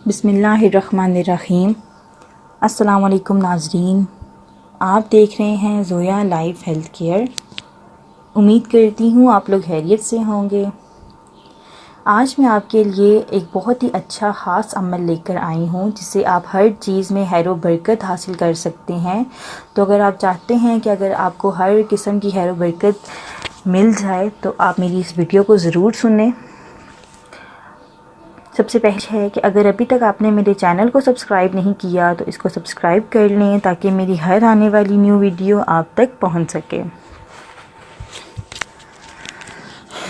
बिस्मिल्लाहिर्रहमानिर्रहीम। अस्सलाम वालेकुम नाज़रीन, आप देख रहे हैं ज़ोया लाइफ हेल्थ केयर। उम्मीद करती हूँ आप लोग खैरियत से होंगे। आज मैं आपके लिए एक बहुत ही अच्छा ख़ास अमल लेकर आई हूँ जिससे आप हर चीज़ में खैर व बरकत हासिल कर सकते हैं। तो अगर आप चाहते हैं कि अगर आपको हर किस्म की खैर व बरकत मिल जाए तो आप मेरी इस वीडियो को ज़रूर सुनें। सबसे पहले है कि अगर अभी तक आपने मेरे चैनल को सब्सक्राइब नहीं किया तो इसको सब्सक्राइब कर लें ताकि मेरी हर आने वाली न्यू वीडियो आप तक पहुंच सके।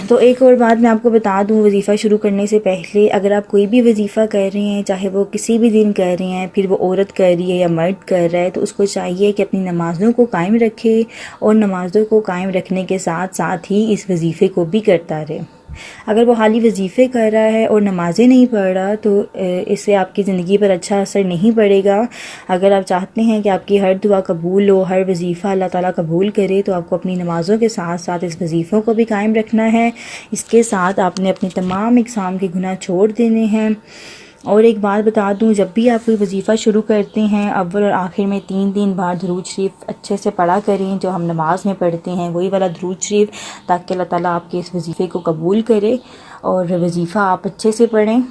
तो एक और बात मैं आपको बता दूं, वजीफ़ा शुरू करने से पहले अगर आप कोई भी वजीफ़ा कर रहे हैं, चाहे वो किसी भी दिन कर रहे हैं, फिर वो औरत कर रही है या मर्द कर रहा है, तो उसको चाहिए कि अपनी नमाज़ों को कायम रखे और नमाज़ों को कायम रखने के साथ साथ ही इस वजीफ़े को भी करता रहे। अगर वो हाली वजीफ़े कर रहा है और नमाज़ें नहीं पढ़ रहा तो इससे आपकी ज़िंदगी पर अच्छा असर नहीं पड़ेगा। अगर आप चाहते हैं कि आपकी हर दुआ कबूल हो, हर वजीफ़ा अल्लाह ताला कबूल करे, तो आपको अपनी नमाज़ों के साथ साथ इस वजीफ़ों को भी कायम रखना है। इसके साथ आपने अपने तमाम इक़साम के गुनाह छोड़ देने हैं। और एक बात बता दूं, जब भी आप कोई वजीफ़ा शुरू करते हैं अव्वल और आखिर में 3 बार दुरूद शरीफ अच्छे से पढ़ा करें, जो हम नमाज में पढ़ते हैं वही वाला दुरूद शरीफ, ताकि अल्लाह ताला आपके इस वजीफ़े को कबूल करे और वजीफ़ा आप अच्छे से पढ़ें।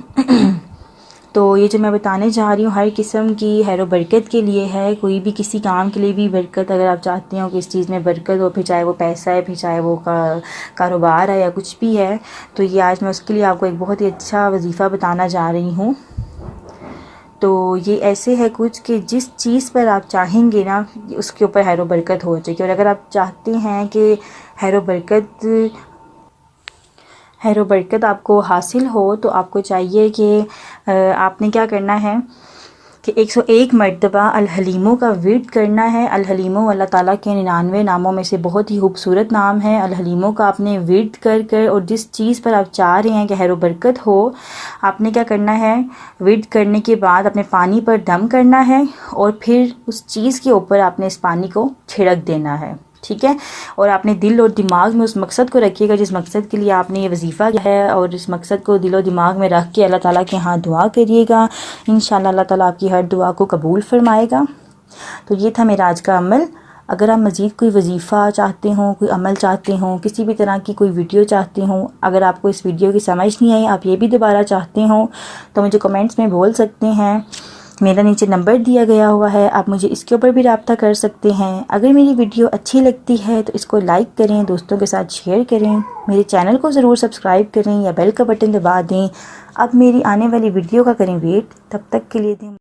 तो ये जो मैं बताने जा रही हूँ हर किस्म की खैर व बरकत के लिए है। कोई भी किसी काम के लिए भी बरकत, अगर आप चाहते हो कि इस चीज़ में बरकत हो, फिर चाहे वो पैसा है, फिर चाहे वो कारोबार है या कुछ भी है, तो ये आज मैं उसके लिए आपको एक बहुत ही अच्छा वजीफ़ा बताना जा रही हूँ। तो ये ऐसे है कुछ कि जिस चीज़ पर आप चाहेंगे ना उसके ऊपर खैर व बरकत हो जाएगी। और अगर आप चाहते हैं कि खैर व बरकत आपको हासिल हो तो आपको चाहिए कि आपने क्या करना है कि 101 मरतबा अल-हलीमों का विर्द करना है। अल-हलीमों अल्लाह ताला के 99 नामों में से बहुत ही खूबसूरत नाम है। अल-हलीमों का आपने विर्द कर और जिस चीज़ पर आप चाह रहे हैं कि खैर व बरकत हो, आपने क्या करना है, विर्द करने के बाद अपने पानी पर दम करना है और फिर उस चीज़ के ऊपर आपने इस पानी को छिड़क देना है, ठीक है। और आपने दिल और दिमाग में उस मकसद को रखिएगा जिस मकसद के लिए आपने ये वजीफ़ा किया है, और इस मकसद को दिल और दिमाग में रख के अल्लाह ताला के यहाँ दुआ करिएगा। इंशाअल्लाह अल्लाह ताला आपकी हर दुआ को कबूल फरमाएगा। तो ये था मेरा आज का अमल। अगर आप मज़ीद कोई वजीफ़ा चाहते हों, कोई अमल चाहते हों, किसी भी तरह की कोई वीडियो चाहते हों, अगर आपको इस वीडियो की समझ नहीं आई, आप ये भी दोबारा चाहते हों, तो मुझे कमेंट्स में बोल सकते हैं। मेरा नीचे नंबर दिया गया हुआ है, आप मुझे इसके ऊपर भी रब्ता कर सकते हैं। अगर मेरी वीडियो अच्छी लगती है तो इसको लाइक करें, दोस्तों के साथ शेयर करें, मेरे चैनल को ज़रूर सब्सक्राइब करें या बेल का बटन दबा दें। अब मेरी आने वाली वीडियो का करें वेट, तब तक के लिए दें।